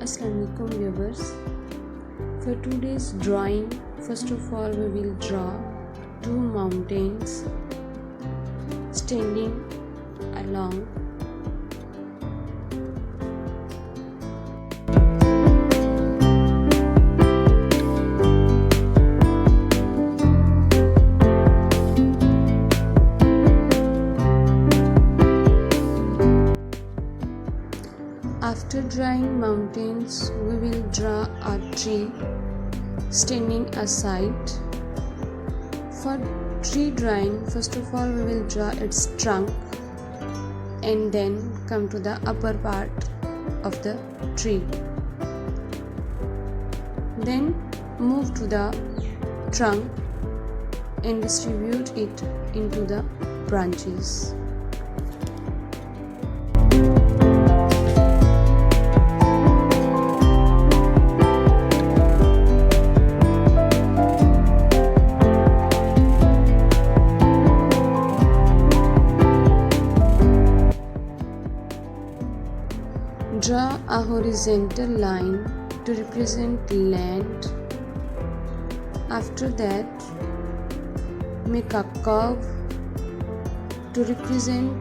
Assalamualaikum viewers. For today's drawing, first of all we will draw two mountains standing along. After drawing mountains, we will draw a tree standing aside. For tree drawing, first of all we will draw its trunk and then come to the upper part of the tree. Then move to the trunk and distribute it into the branches. Draw a horizontal line to represent land. After that, make a curve to represent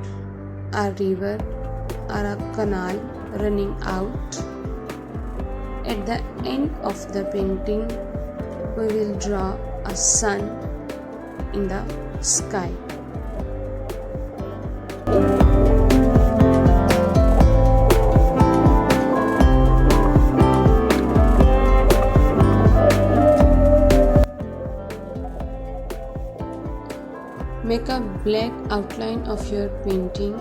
a river or a canal running out. At the end of the painting, we will draw a sun in the sky. Make a black outline of your painting.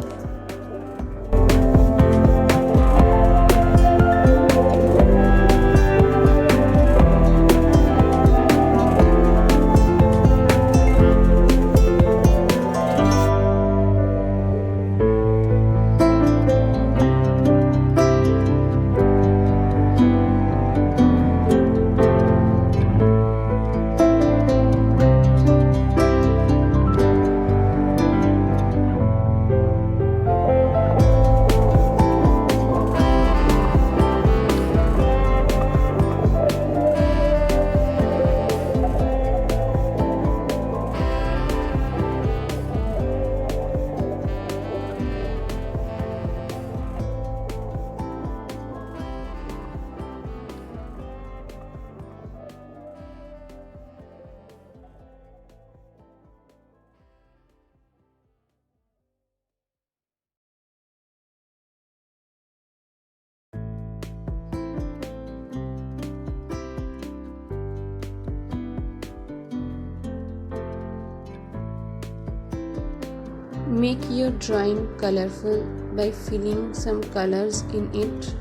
Make your drawing colorful by filling some colors in it,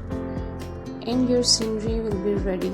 and your scenery will be ready.